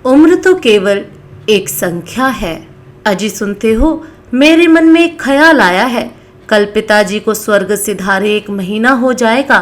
उम्र तो केवल एक संख्या है। अजी सुनते हो, मेरे मन में एक ख्याल आया है। कल पिताजी को स्वर्ग सिधारे 1 महीना हो जाएगा।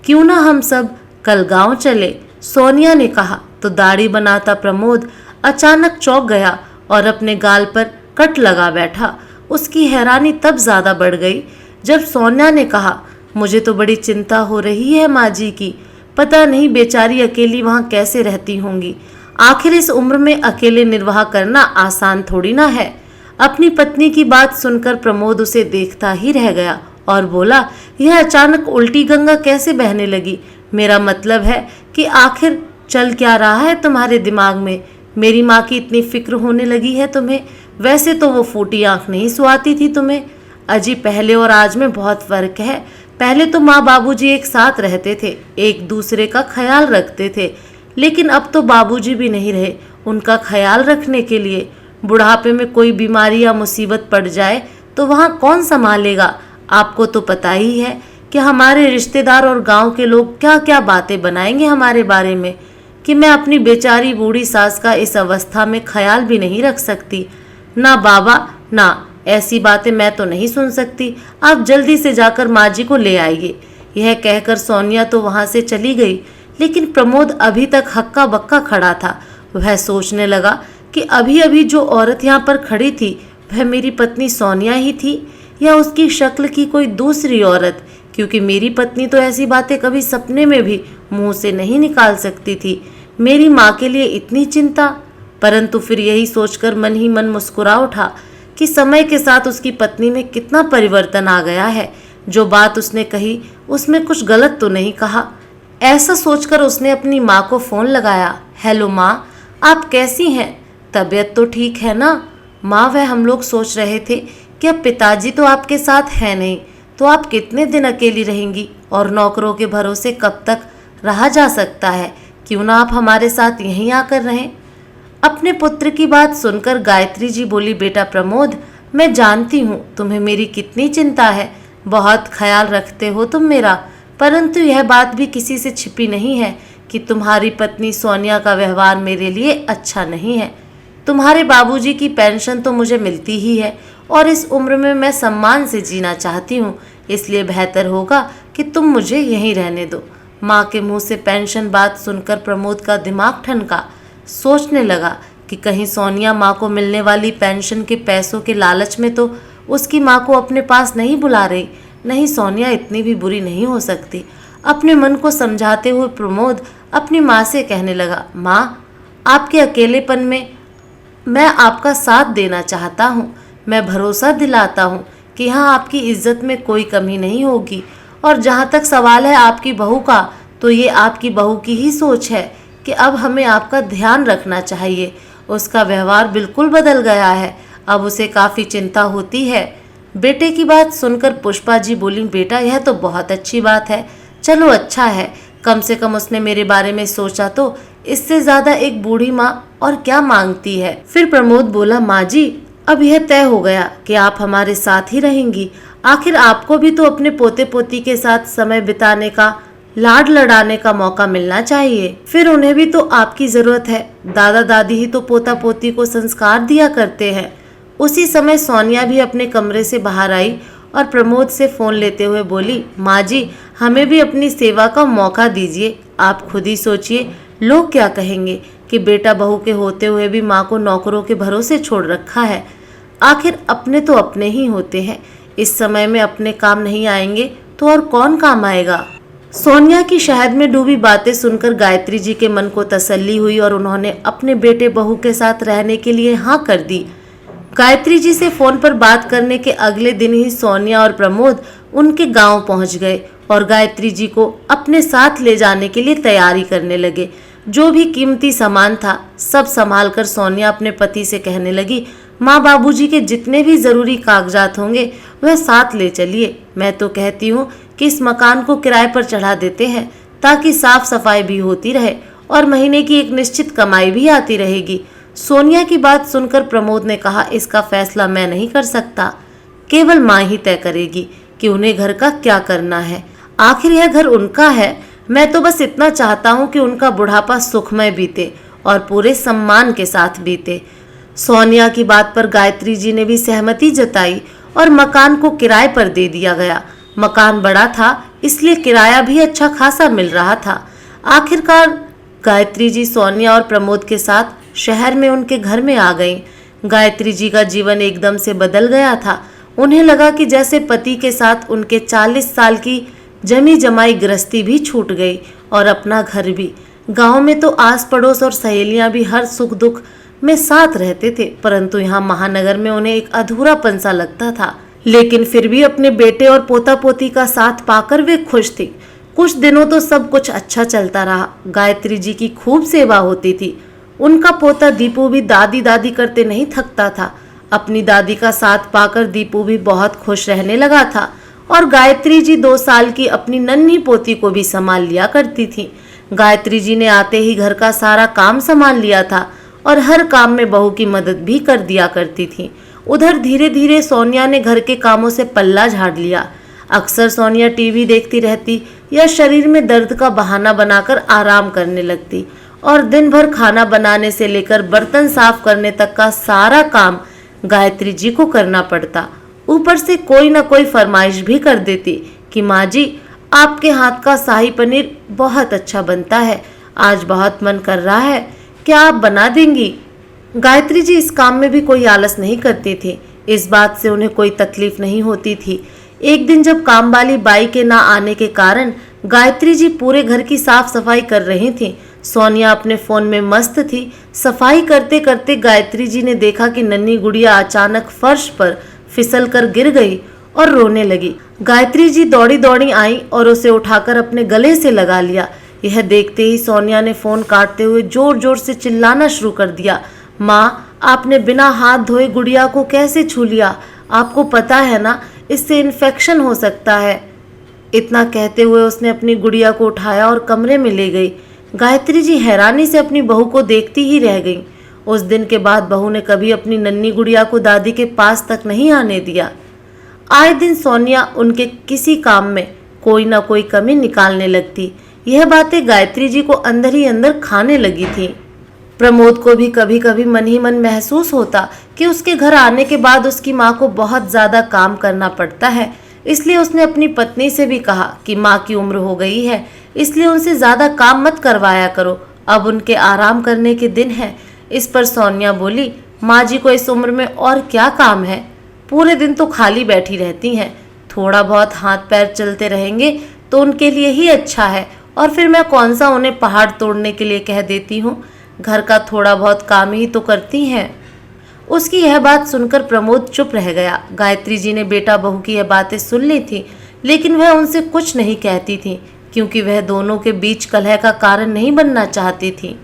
क्यों ना हम सब कल गांव चले, सोनिया ने कहा तो दाढ़ी बनाता प्रमोद अचानक चौंक गया और अपने गाल पर कट लगा बैठा। उसकी हैरानी तब ज्यादा बढ़ गई जब सोनिया ने कहा, मुझे तो बड़ी चिंता हो रही है माँ जी की। पता नहीं बेचारी अकेली वहाँ कैसे रहती होंगी। आखिर इस उम्र में अकेले निर्वाह करना आसान थोड़ी ना है। अपनी पत्नी की बात सुनकर प्रमोद उसे देखता ही रह गया और बोला, यह अचानक उल्टी गंगा कैसे बहने लगी? मेरा मतलब है कि आखिर चल क्या रहा है तुम्हारे दिमाग में? मेरी माँ की इतनी फिक्र होने लगी है तुम्हें? वैसे तो वो फूटी आंख नहीं सुहाती थी तुम्हें। अजी पहले और आज में बहुत फर्क है। पहले तो माँ बाबूजी एक साथ रहते थे, एक दूसरे का ख्याल रखते थे, लेकिन अब तो बाबूजी भी नहीं रहे उनका ख्याल रखने के लिए। बुढ़ापे में कोई बीमारी या मुसीबत पड़ जाए तो वहाँ कौन संभालेगा? आपको तो पता ही है कि हमारे रिश्तेदार और गांव के लोग क्या क्या बातें बनाएंगे हमारे बारे में, कि मैं अपनी बेचारी बूढ़ी सास का इस अवस्था में ख्याल भी नहीं रख सकती। ना बाबा, ना, ऐसी बातें मैं तो नहीं सुन सकती। आप जल्दी से जाकर माँ जी को ले आइए। यह कहकर सोनिया तो वहाँ से चली गई, लेकिन प्रमोद अभी तक हक्का बक्का खड़ा था। वह सोचने लगा कि अभी अभी जो औरत यहाँ पर खड़ी थी वह मेरी पत्नी सोनिया ही थी या उसकी शक्ल की कोई दूसरी औरत, क्योंकि मेरी पत्नी तो ऐसी बातें कभी सपने में भी मुंह से नहीं निकाल सकती थी। मेरी माँ के लिए इतनी चिंता। परंतु फिर यही सोचकर मन ही मन मुस्कुरा उठा कि समय के साथ उसकी पत्नी में कितना परिवर्तन आ गया है। जो बात उसने कही उसमें कुछ गलत तो नहीं कहा। ऐसा सोचकर उसने अपनी माँ को फ़ोन लगाया। हेलो माँ, आप कैसी हैं? तबीयत तो ठीक है ना? माँ, वह हम लोग सोच रहे थे कि अब पिताजी तो आपके साथ हैं नहीं, तो आप कितने दिन अकेली रहेंगी और नौकरों के भरोसे कब तक रहा जा सकता है? क्यों ना आप हमारे साथ यहीं आकर रहें। अपने पुत्र की बात सुनकर गायत्री जी बोली, बेटा प्रमोद, मैं जानती हूँ तुम्हें मेरी कितनी चिंता है, बहुत ख्याल रखते हो तुम मेरा, परंतु यह बात भी किसी से छिपी नहीं है कि तुम्हारी पत्नी सोनिया का व्यवहार मेरे लिए अच्छा नहीं है। तुम्हारे बाबूजी की पेंशन तो मुझे मिलती ही है और इस उम्र में मैं सम्मान से जीना चाहती हूँ, इसलिए बेहतर होगा कि तुम मुझे यहीं रहने दो। माँ के मुंह से पेंशन बात सुनकर प्रमोद का दिमाग ठनका। सोचने लगा कि कहीं सोनिया माँ को मिलने वाली पेंशन के पैसों के लालच में तो उसकी माँ को अपने पास नहीं बुला रही। नहीं, सोनिया इतनी भी बुरी नहीं हो सकती। अपने मन को समझाते हुए प्रमोद अपनी माँ से कहने लगा, माँ, आपके अकेलेपन में मैं आपका साथ देना चाहता हूँ। मैं भरोसा दिलाता हूँ कि यहाँ आपकी इज्जत में कोई कमी नहीं होगी। और जहाँ तक सवाल है आपकी बहू का, तो ये आपकी बहू की ही सोच है कि अब हमें आपका ध्यान रखना चाहिए। उसका व्यवहार बिल्कुल बदल गया है, अब उसे काफ़ी चिंता होती है। बेटे की बात सुनकर पुष्पा जी बोली, बेटा यह तो बहुत अच्छी बात है। चलो अच्छा है, कम से कम उसने मेरे बारे में सोचा तो। इससे ज़्यादा एक बूढ़ी माँ और क्या मांगती है। फिर प्रमोद बोला, माँ जी, अब यह तय हो गया कि आप हमारे साथ ही रहेंगी। आखिर आपको भी तो अपने पोते पोती के साथ समय बिताने का, लाड लड़ाने का मौका मिलना चाहिए। फिर उन्हें भी तो आपकी जरूरत है। दादा दादी ही तो पोता पोती को संस्कार दिया करते हैं। उसी समय सोनिया भी अपने कमरे से बाहर आई और प्रमोद से फोन लेते हुए बोली, माँ जी, हमें भी अपनी सेवा का मौका दीजिए। आप खुद ही सोचिए, लोग क्या कहेंगे कि बेटा बहू के होते हुए भी माँ को नौकरों के भरोसे छोड़ रखा है। आखिर अपने तो अपने ही होते हैं। इस समय में अपने काम नहीं आएंगे तो और कौन काम आएगा। सोनिया की शहद में डूबी बातें सुनकर गायत्री जी के मन को तसल्ली हुई और उन्होंने अपने बेटे बहू के साथ रहने के लिए हाँ कर दी। गायत्री जी से फोन पर बात करने के अगले दिन ही सोनिया और प्रमोद उनके गांव पहुंच गए और गायत्री जी को अपने साथ ले जाने के लिए तैयारी करने लगे। जो भी कीमती सामान था सब संभालकर सोनिया अपने पति से कहने लगी, माँ बाबूजी के जितने भी ज़रूरी कागजात होंगे वह साथ ले चलिए। मैं तो कहती हूँ कि इस मकान को किराए पर चढ़ा देते हैं ताकि साफ सफाई भी होती रहे और महीने की एक निश्चित कमाई भी आती रहेगी। सोनिया की बात सुनकर प्रमोद ने कहा, इसका फैसला मैं नहीं कर सकता, केवल माँ ही तय करेगी कि उन्हें घर का क्या करना है। आखिर यह घर उनका है। मैं तो बस इतना चाहता हूँ कि उनका बुढ़ापा सुखमय बीते और पूरे सम्मान के साथ बीते। सोनिया की बात पर गायत्री जी ने भी सहमति जताई और मकान को किराए पर दे दिया गया। मकान बड़ा था, इसलिए किराया भी अच्छा खासा मिल रहा था। आखिरकार गायत्री जी सोनिया और प्रमोद के साथ शहर में उनके घर में आ गईं। गायत्री जी का जीवन एकदम से बदल गया था। उन्हें लगा कि जैसे पति के साथ उनके 40 साल की जमी जमाई गृहस्थी भी छूट गई और अपना घर भी। गांव में तो आस पड़ोस और सहेलियां भी हर सुख दुख में साथ रहते थे, परंतु यहाँ महानगर में उन्हें एक अधूरापन सा लगता था। लेकिन फिर भी अपने बेटे और पोता पोती का साथ पाकर वे खुश थी। कुछ दिनों तो सब कुछ अच्छा चलता रहा। गायत्री जी की खूब सेवा होती थी। उनका पोता दीपू भी दादी दादी करते नहीं थकता था। अपनी दादी का साथ पाकर दीपू भी बहुत खुश रहने लगा था और गायत्री जी 2 साल की अपनी नन्ही पोती को भी संभाल लिया करती थी। गायत्री जी ने आते ही घर का सारा काम संभाल लिया था और हर काम में बहू की मदद भी कर दिया करती थी। उधर धीरे धीरे सोनिया ने घर के कामों से पल्ला झाड़ लिया। अक्सर सोनिया टीवी देखती रहती या शरीर में दर्द का बहाना बनाकर आराम करने लगती और दिन भर खाना बनाने से लेकर बर्तन साफ करने तक का सारा काम गायत्री जी को करना पड़ता। ऊपर से कोई ना कोई फरमाइश भी कर देती कि माँ जी, आपके हाथ का शाही पनीर बहुत अच्छा बनता है, आज बहुत मन कर रहा है, क्या आप बना देंगी? गायत्री जी इस काम में भी कोई आलस नहीं करती थी। इस बात से उन्हें कोई तकलीफ नहीं होती थी। एक दिन जब काम वाली बाई के ना आने के कारण गायत्री जी पूरे घर की साफ सफाई कर रही थी, सोनिया अपने फोन में मस्त थी। सफाई करते करते गायत्री जी ने देखा कि नन्ही गुड़िया अचानक फर्श पर फिसल कर गिर गई और रोने लगी। गायत्री जी दौड़ी दौड़ी आई और उसे उठाकर अपने गले से लगा लिया। यह देखते ही सोनिया ने फोन काटते हुए जोर जोर से चिल्लाना शुरू कर दिया, माँ, आपने बिना हाथ धोए गुड़िया को कैसे छू लिया? आपको पता है ना, इससे इन्फेक्शन हो सकता है। इतना कहते हुए उसने अपनी गुड़िया को उठाया और कमरे में ले गई। गायत्री जी हैरानी से अपनी बहू को देखती ही रह गईं। उस दिन के बाद बहू ने कभी अपनी नन्ही गुड़िया को दादी के पास तक नहीं आने दिया। आए दिन सोनिया उनके किसी काम में कोई ना कोई कमी निकालने लगती। यह बातें गायत्री जी को अंदर ही अंदर खाने लगी थी। प्रमोद को भी कभी कभी मन ही मन महसूस होता कि उसके घर आने के बाद उसकी माँ को बहुत ज़्यादा काम करना पड़ता है। इसलिए उसने अपनी पत्नी से भी कहा कि माँ की उम्र हो गई है, इसलिए उनसे ज़्यादा काम मत करवाया करो, अब उनके आराम करने के दिन हैं। इस पर सोनिया बोली, माँ जी को इस उम्र में और क्या काम है, पूरे दिन तो खाली बैठी रहती हैं, थोड़ा बहुत हाथ पैर चलते रहेंगे तो उनके लिए ही अच्छा है, और फिर मैं कौन सा उन्हें पहाड़ तोड़ने के लिए कह देती हूँ, घर का थोड़ा बहुत काम ही तो करती हैं। उसकी यह बात सुनकर प्रमोद चुप रह गया। गायत्री जी ने बेटा बहू की यह बातें सुन ली थी, लेकिन वह उनसे कुछ नहीं कहती थी, क्योंकि वह दोनों के बीच कलह का कारण नहीं बनना चाहती थी।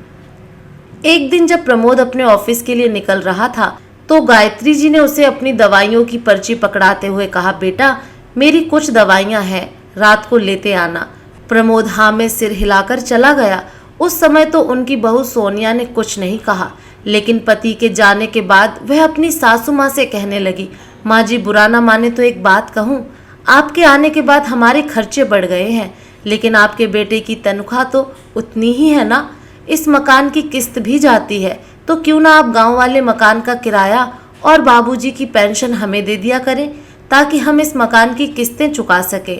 एक दिन जब प्रमोद अपने ऑफिस के लिए निकल रहा था, तो गायत्री जी ने उसे अपनी दवाइयों की पर्ची पकड़ाते हुए कहा, बेटा, मेरी कुछ दवाइयाँ हैं, रात को लेते आना। प्रमोद हाँ में सिर हिलाकर चला गया। उस समय तो उनकी बहू सोनिया ने कुछ नहीं कहा, लेकिन पति के जाने के बाद वह अपनी सासू माँ से कहने लगी, माँ जी, बुरा ना माने तो एक बात कहूँ, आपके आने के बाद हमारे खर्चे बढ़ गए हैं, लेकिन आपके बेटे की तनख्वाह तो उतनी ही है ना, इस मकान की किस्त भी जाती है, तो क्यों ना आप गांव वाले मकान का किराया और बाबूजी की पेंशन हमें दे दिया करें, ताकि हम इस मकान की किस्तें चुका सके।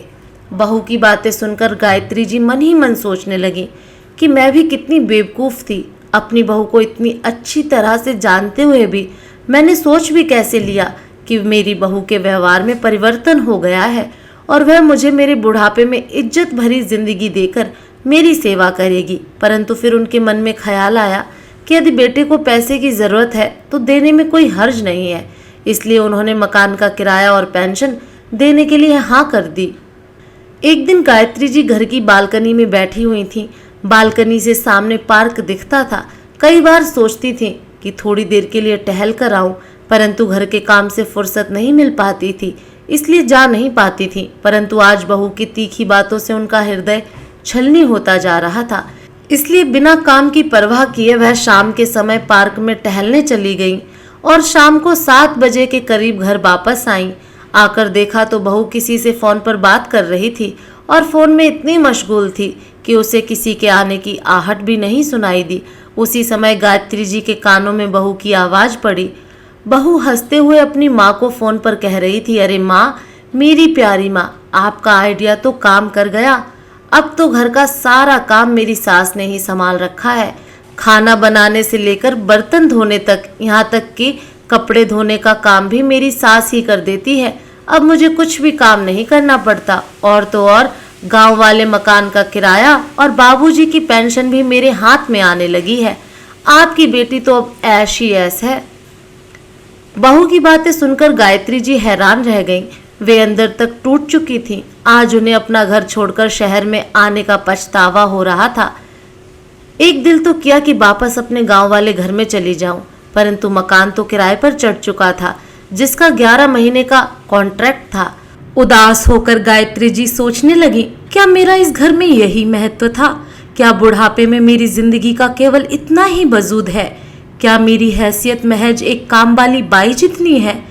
बहू की बातें सुनकर गायत्री जी मन ही मन सोचने लगी कि मैं भी कितनी बेवकूफ़ थी। अपनी बहू को इतनी अच्छी तरह से जानते हुए भी मैंने सोच भी कैसे लिया कि मेरी बहू के व्यवहार में परिवर्तन हो गया है और वह मुझे मेरे बुढ़ापे में इज्जत भरी जिंदगी देकर मेरी सेवा करेगी। परंतु फिर उनके मन में ख्याल आया कि यदि बेटे को पैसे की ज़रूरत है तो देने में कोई हर्ज नहीं है, इसलिए उन्होंने मकान का किराया और पेंशन देने के लिए हाँ कर दी। एक दिन गायत्री जी घर की बालकनी में बैठी हुई थी। बालकनी से सामने पार्क दिखता था। कई बार सोचती थी कि थोड़ी देर के लिए टहल कर आऊं, परंतु घर के काम से फुर्सत नहीं मिल पाती थी, इसलिए जा नहीं पाती थी। परंतु आज बहू की तीखी बातों से उनका हृदय छलनी होता जा रहा था, इसलिए बिना काम की परवाह किए वह शाम के समय पार्क में टहलने चली गई और शाम को 7 बजे के करीब घर वापस आई। आकर देखा तो बहू किसी से फोन पर बात कर रही थी और फोन में इतनी मशगूल थी कि उसे किसी के आने की आहट भी नहीं सुनाई दी। उसी समय गायत्री जी के कानों में बहू की आवाज पड़ी। बहू हंसते हुए अपनी माँ को फोन पर कह रही थी, अरे माँ, मेरी प्यारी माँ, आपका आइडिया तो काम कर गया। अब तो घर का सारा काम मेरी सास ने ही संभाल रखा है। खाना बनाने से लेकर बर्तन धोने तक, यहाँ तक कि कपड़े धोने का काम भी मेरी सास ही कर देती है। अब मुझे कुछ भी काम नहीं करना पड़ता। और तो और गांव वाले मकान का किराया और बाबूजी की पेंशन भी मेरे हाथ में आने लगी है। आपकी बेटी तो अब ऐश ही ऐश है। बहू की बातें सुनकर गायत्री जी हैरान रह गईं। वे अंदर तक टूट चुकी थीं। आज उन्हें अपना घर छोड़कर शहर में आने का पछतावा हो रहा था। एक दिल तो किया कि वापस अपने गांव वाले घर में चली जाऊं, परंतु मकान तो किराए पर चढ़ चुका था, जिसका 11 महीने का कॉन्ट्रैक्ट था। उदास होकर गायत्री जी सोचने लगी, क्या मेरा इस घर में यही महत्व था? क्या बुढ़ापे में मेरी जिंदगी का केवल इतना ही वजूद है? क्या मेरी हैसियत महज एक काम वाली बाई जितनी है?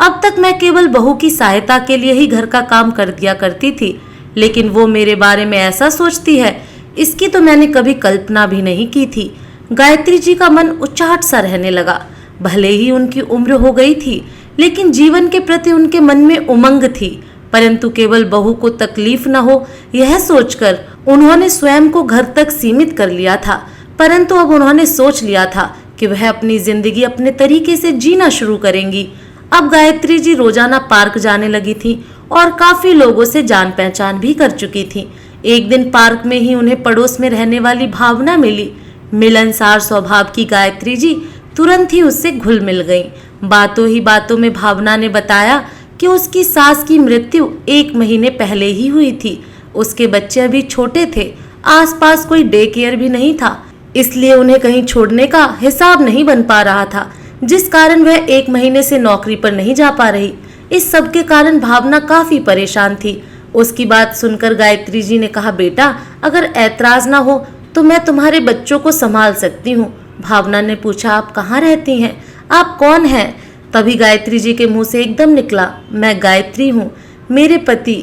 अब तक मैं केवल बहू की सहायता के लिए ही घर का काम कर दिया करती थी, लेकिन वो मेरे बारे में ऐसा सोचती है, इसकी तो मैंने कभी कल्पना भी नहीं की थी। गायत्री जी का मन उचाट सा रहने लगा। भले ही उनकी उम्र हो गई थी, लेकिन जीवन के प्रति उनके मन में उमंग थी। परंतु केवल बहू को तकलीफ न हो, यह सोचकर उन्होंने स्वयं को घर तक सीमित कर लिया था। परंतु अब उन्होंने सोच लिया था कि वह अपनी जिंदगी अपने तरीके से जीना शुरू करेंगी। अब गायत्री जी रोजाना पार्क जाने लगी थी और काफी लोगों से जान पहचान भी कर चुकी थी। एक दिन पार्क में ही उन्हें पड़ोस में रहने वाली भावना मिली। मिलनसार स्वभाव की गायत्री जी तुरंत ही उससे घुल मिल गईं। बातों ही बातों में भावना ने बताया कि उसकी सास की मृत्यु 1 महीने पहले ही हुई थी। उसके बच्चे अभी छोटे थे, आसपास कोई डे केयर भी नहीं था, इसलिए उन्हें कहीं छोड़ने का हिसाब नहीं बन पा रहा था, जिस कारण वह 1 महीने से नौकरी पर नहीं जा पा रही। इस सब के कारण भावना काफी परेशान थी। उसकी बात सुनकर गायत्री जी ने कहा, बेटा, अगर ऐतराज ना हो तो मैं तुम्हारे बच्चों को संभाल सकती हूँ। भावना ने पूछा, आप कहाँ रहती हैं? आप कौन हैं? तभी गायत्री जी के मुंह से एकदम निकला, मैं गायत्री हूँ, मेरे पति।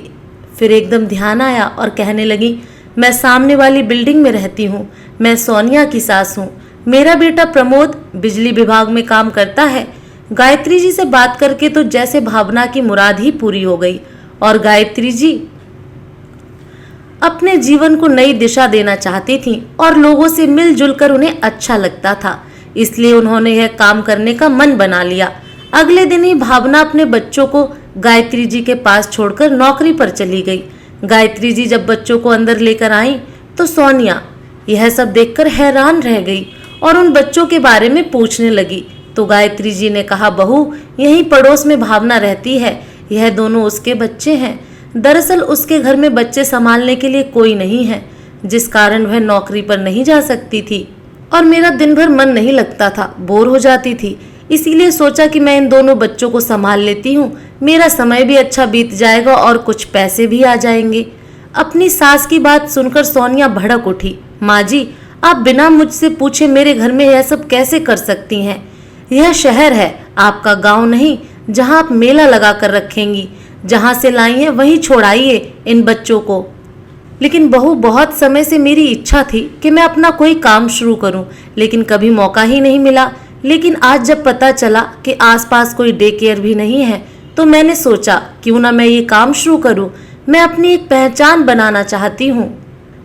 फिर एकदम ध्यान आया और कहने लगी, मैं सामने वाली बिल्डिंग में रहती हूँ, मैं सोनिया की सास हूँ। मेरा बेटा प्रमोद बिजली विभाग में काम करता है। गायत्री जी से बात करके तो जैसे भावना की मुराद ही पूरी हो गई और गायत्री जी अपने जीवन को नई दिशा देना चाहती थीं और लोगों से मिलजुल कर उन्हें अच्छा लगता था, इसलिए उन्होंने यह काम करने का मन बना लिया। अगले दिन ही भावना अपने बच्चों को गायत्री जी के पास छोड़कर नौकरी पर चली गई। गायत्री जी जब बच्चों को अंदर लेकर आई तो सोनिया यह सब देखकर हैरान रह गई और उन बच्चों के बारे में पूछने लगी। तो गायत्री जी ने कहा, बहू, यहीं पड़ोस में भावना रहती है, यह दोनों उसके बच्चे हैं। दरअसल उसके घर में बच्चे संभालने के लिए कोई नहीं है, जिस कारण वह नौकरी पर नहीं जा सकती थी और मेरा दिन भर मन नहीं लगता था, बोर हो जाती थी। इसीलिए सोचा कि मैं इन दोनों बच्चों को संभाल लेती हूँ, मेरा समय भी अच्छा बीत जाएगा और कुछ पैसे भी आ जाएंगे। अपनी सास की बात सुनकर सोनिया भड़क उठी, माँ जी, आप बिना मुझसे पूछे मेरे घर में यह सब कैसे कर सकती हैं? यह शहर है, आपका गांव नहीं, जहां आप मेला लगा कर रखेंगी। जहां से लाई हैं वहीं छोड़ाइए इन बच्चों को। लेकिन बहू, बहुत समय से मेरी इच्छा थी कि मैं अपना कोई काम शुरू करूं, लेकिन कभी मौका ही नहीं मिला। लेकिन आज जब पता चला कि आसपास कोई डे केयर भी नहीं है, तो मैंने सोचा क्यों ना मैं ये काम शुरू करूं। मैं अपनी एक पहचान बनाना चाहती हूँ।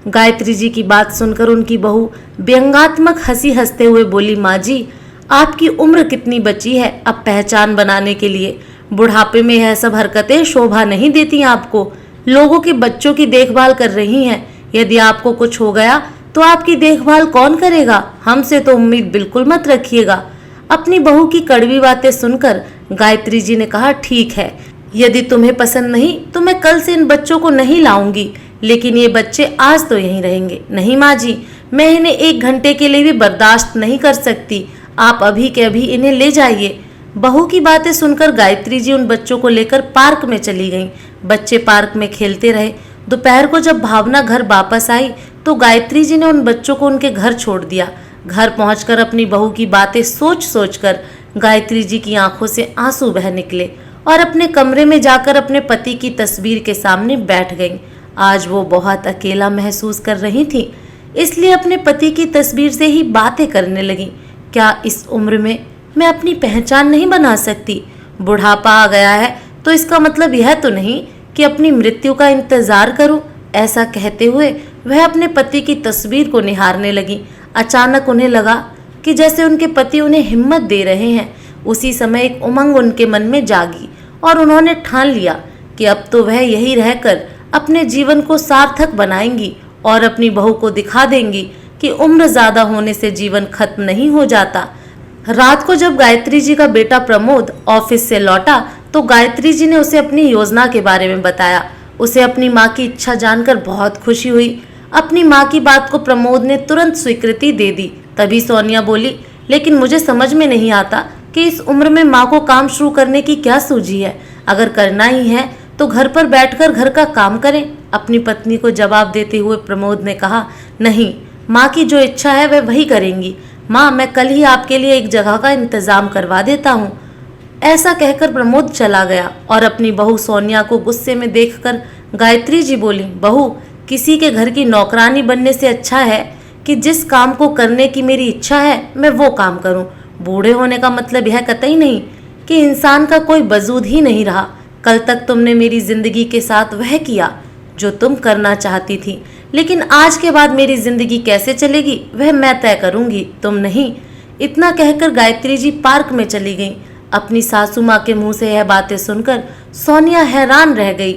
गायत्री जी की बात सुनकर उनकी बहू व्यंग्यात्मक हंसी हंसते हुए बोली, माँ जी, आपकी उम्र कितनी बची है अब पहचान बनाने के लिए? बुढ़ापे में यह सब हरकतें शोभा नहीं देती आपको। लोगों के बच्चों की देखभाल कर रही हैं, यदि आपको कुछ हो गया तो आपकी देखभाल कौन करेगा? हमसे तो उम्मीद बिल्कुल मत रखिएगा। अपनी बहू की कड़वी बातें सुनकर गायत्री जी ने कहा, ठीक है, यदि तुम्हें पसंद नहीं तो मैं कल से इन बच्चों को नहीं लाऊंगी, लेकिन ये बच्चे आज तो यहीं रहेंगे। नहीं माँ जी, मैं इन्हें 1 घंटे के लिए भी बर्दाश्त नहीं कर सकती, आप अभी के अभी इन्हें ले जाइए। बहू की बातें सुनकर गायत्री जी उन बच्चों को लेकर पार्क में चली गईं। बच्चे पार्क में खेलते रहे। दोपहर को जब भावना घर वापस आई तो गायत्री जी ने उन बच्चों को उनके घर छोड़ दिया। घर पहुंचकर अपनी बहू की बातें सोच सोचकर गायत्री जी की आंखों से आंसू बह निकले और अपने कमरे में जाकर अपने पति की तस्वीर के सामने बैठ गईं। आज वो बहुत अकेला महसूस कर रही थी। इसलिए अपने पति की तस्वीर से ही बातें करने लगी। क्या इस उम्र में मैं अपनी पहचान नहीं बना सकती? बुढ़ापा आ गया है तो इसका मतलब यह तो नहीं कि अपनी मृत्यु का इंतजार करूं। ऐसा कहते हुए वह अपने पति की तस्वीर को निहारने लगी। अचानक उन्हें लगा कि जैसे उनके पति उन्हें हिम्मत दे रहे हैं। उसी समय एक उमंग उनके मन में जागी और उन्होंने ठान लिया कि अब तो वह यही रहकर अपने जीवन को सार्थक बनाएंगी और अपनी बहू को दिखा देंगी कि उम्र ज्यादा होने से जीवन खत्म नहीं हो जाता। रात को जब गायत्री जी का बेटा प्रमोद ऑफिस से लौटा तो गायत्री जी ने उसे अपनी योजना के बारे में बताया। उसे अपनी माँ की इच्छा जानकर बहुत खुशी हुई। अपनी माँ की बात को प्रमोद ने तुरंत स्वीकृति दे दी। तभी सोनिया बोली, लेकिन मुझे समझ में नहीं आता कि इस उम्र में माँ को काम शुरू करने की क्या सूझी है। अगर करना ही है तो घर पर बैठकर घर का काम करें। अपनी पत्नी को जवाब देते हुए प्रमोद ने कहा, नहीं, माँ की जो इच्छा है वह वही करेंगी। माँ, मैं कल ही आपके लिए एक जगह का इंतजाम करवा देता हूँ। ऐसा कहकर प्रमोद चला गया और अपनी बहू सोनिया को गुस्से में देखकर गायत्री जी बोली, बहू, किसी के घर की नौकरानी बनने से अच्छा है कि जिस काम को करने की मेरी इच्छा है मैं वो काम करूं। बूढ़े होने का मतलब यह कतई नहीं कि इंसान का कोई वजूद ही नहीं रहा। कल तक तुमने मेरी जिंदगी के साथ वह किया जो तुम करना चाहती थी, लेकिन आज के बाद मेरी जिंदगी कैसे चलेगी वह मैं तय करूंगी, तुम नहीं। इतना कहकर गायत्री जी पार्क में चली गई। अपनी सासू माँ के मुंह से यह बातें सुनकर सोनिया हैरान रह गई।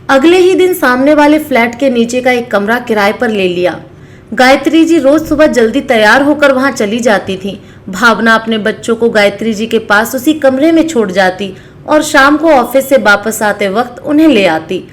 अगले ही दिन सामने वाले फ्लैट के नीचे का एक कमरा किराए पर ले लिया। गायत्री जी रोज सुबह जल्दी तैयार होकर वहां चली जाती थी। भावना अपने बच्चों को गायत्री जी के पास उसी कमरे में छोड़ जाती और शाम को ऑफिस से वापस आते वक्त उन्हें ले आती।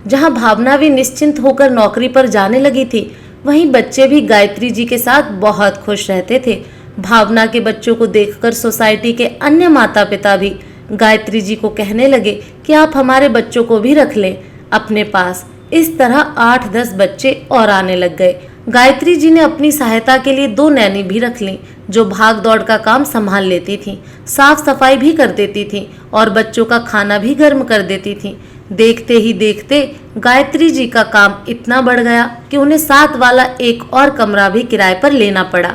जहां भावना भी निश्चिंत होकर नौकरी पर जाने लगी थी, वहीं बच्चे भी गायत्री जी के साथ बहुत खुश रहते थे। भावना के बच्चों को देखकर सोसाइटी के अन्य माता पिता भी गायत्री जी को कहने लगे कि आप हमारे बच्चों को भी रख लें अपने पास। इस तरह 8-10 बच्चे और आने लग गए। गायत्री जी ने अपनी सहायता के लिए 2 नैनी भी रख लीं, जो भाग दौड़ का काम संभाल लेती थीं, साफ सफाई भी कर देती थीं और बच्चों का खाना भी गर्म कर देती थीं। देखते ही देखते गायत्री जी का काम इतना बढ़ गया कि उन्हें साथ वाला एक और कमरा भी किराए पर लेना पड़ा।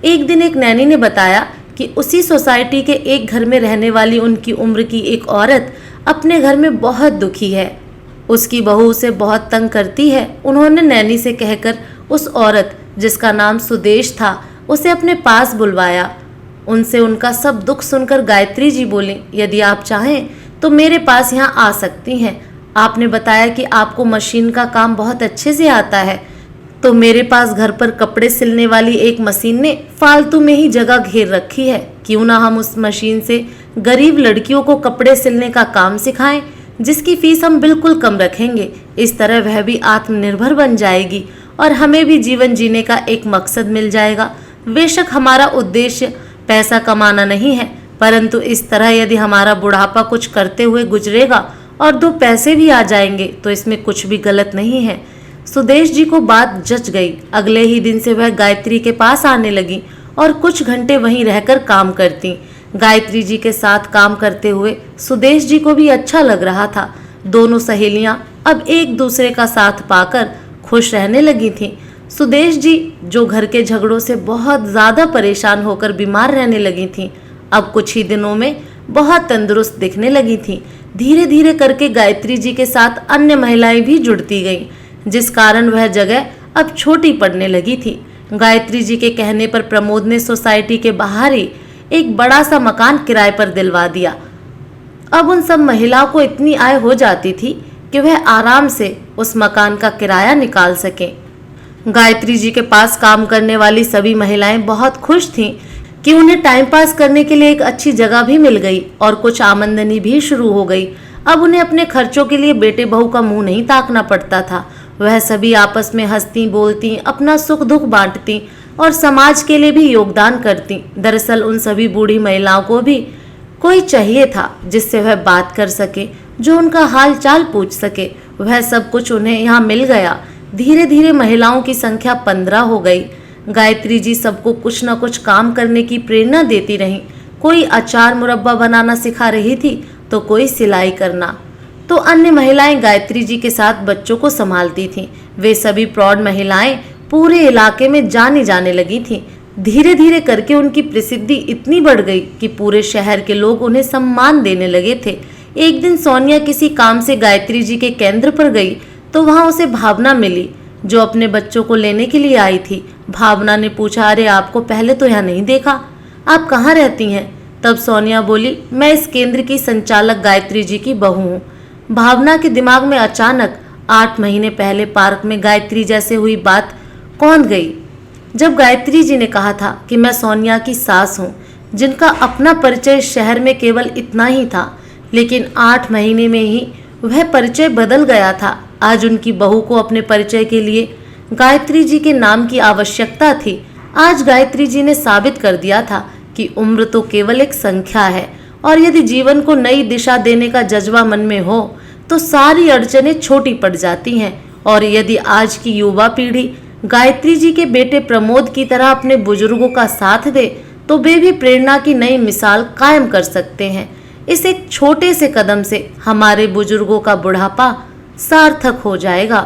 एक दिन एक नैनी ने बताया कि उसी सोसाइटी के एक घर में रहने वाली उनकी उम्र की एक औरत अपने घर में बहुत दुखी है। उसकी बहू उसे बहुत तंग करती है। उन्होंने नैनी से कहकर उस औरत, जिसका नाम सुदेश था, उसे अपने पास बुलवाया। उनसे उनका सब दुख सुनकर गायत्री जी बोली, यदि आप चाहें तो मेरे पास यहाँ आ सकती हैं। आपने बताया कि आपको मशीन का काम बहुत अच्छे से आता है, तो मेरे पास घर पर कपड़े सिलने वाली एक मशीन ने फालतू में ही जगह घेर रखी है। क्यों ना हम उस मशीन से गरीब लड़कियों को कपड़े सिलने का काम सिखाएं, जिसकी फीस हम बिल्कुल कम रखेंगे। इस तरह वह भी आत्मनिर्भर बन जाएगी और हमें भी जीवन जीने का एक मकसद मिल जाएगा। बेशक हमारा उद्देश्य पैसा कमाना नहीं है, परंतु इस तरह यदि हमारा बुढ़ापा कुछ करते हुए गुजरेगा और 2 पैसे भी आ जाएंगे तो इसमें कुछ भी गलत नहीं है। सुदेश जी को बात जच गई। अगले ही दिन से वह गायत्री के पास आने लगी और कुछ घंटे वहीं रहकर काम करती। गायत्री जी के साथ काम करते हुए सुदेश जी को भी अच्छा लग रहा था। दोनों सहेलियां अब एक दूसरे का साथ पाकर खुश रहने लगी थीं। सुदेश जी, जो घर के झगड़ों से बहुत ज्यादा परेशान होकर बीमार रहने लगी थीं, अब कुछ ही दिनों में बहुत तंदुरुस्त दिखने लगी थीं। धीरे धीरे करके गायत्री जी के साथ अन्य महिलाएं भी जुड़ती गईं, जिस कारण वह जगह अब छोटी पड़ने लगी थी। गायत्री जी के कहने पर प्रमोद ने सोसाइटी के बाहर ही एक बड़ा सा मकान किराए पर दिलवा दिया। अब उन सब महिलाओं को इतनी आय हो जाती थी कि वह आराम से उस मकान का किराया निकाल सकें। गायत्री जी के पास काम करने वाली सभी महिलाएं बहुत खुश थीं कि उन्हें टाइम पास करने के लिए एक अच्छी जगह भी मिल गई और कुछ आमदनी भी शुरू हो गई। अब उन्हें अपने खर्चों के लिए बेटे बहू का मुंह नहीं ताकना पड़ता था। वह सभी आपस में हंसती बोलती, अपना सुख दुख बांटती और समाज के लिए भी योगदान करती। दरअसल उन सभी बूढ़ी महिलाओं को भी कोई चाहिए था जिससे वह बात कर सके, जो उनका हाल चाल पूछ सके। वह सब कुछ उन्हें यहाँ मिल गया। धीरे धीरे महिलाओं की संख्या 15 हो गई। गायत्री जी सबको कुछ न कुछ काम करने की प्रेरणा देती रहीं। कोई अचार मुरब्बा बनाना सिखा रही थी तो कोई सिलाई करना, तो अन्य महिलाएं गायत्री जी के साथ बच्चों को संभालती थीं। वे सभी प्रौढ़ महिलाएं पूरे इलाके में जानी जाने लगी थी। धीरे धीरे करके उनकी प्रसिद्धि इतनी बढ़ गई कि पूरे शहर के लोग उन्हें सम्मान देने लगे थे। एक दिन सोनिया किसी काम से गायत्री जी के केंद्र पर गई तो वहां उसे भावना मिली, जो अपने बच्चों को लेने के लिए आई थी। भावना ने पूछा, अरे आपको पहले तो यहाँ नहीं देखा, आप कहाँ रहती हैं? तब सोनिया बोली, मैं इस केंद्र की संचालक गायत्री जी की बहू हूँ। भावना के दिमाग में अचानक 8 महीने पहले पार्क में गायत्री जैसे हुई बात कौंध गई, जब गायत्री जी ने कहा था कि मैं सोनिया की सास हूँ, जिनका अपना परिचय शहर में केवल इतना ही था। लेकिन 8 महीने में ही वह परिचय बदल गया था। आज उनकी बहू को अपने परिचय के लिए गायत्री जी के नाम की आवश्यकता थी। आज गायत्री जी ने साबित कर दिया था कि उम्र तो केवल एक संख्या है, और यदि जीवन को नई दिशा देने का जज्बा मन में हो तो सारी अड़चनें छोटी पड़ जाती हैं। और यदि आज की युवा पीढ़ी गायत्री जी के बेटे प्रमोद की तरह अपने बुजुर्गों का साथ दे तो वे भी प्रेरणा की नई मिसाल कायम कर सकते हैं। इस एक छोटे से कदम से हमारे बुजुर्गों का बुढ़ापा सार्थक हो जाएगा।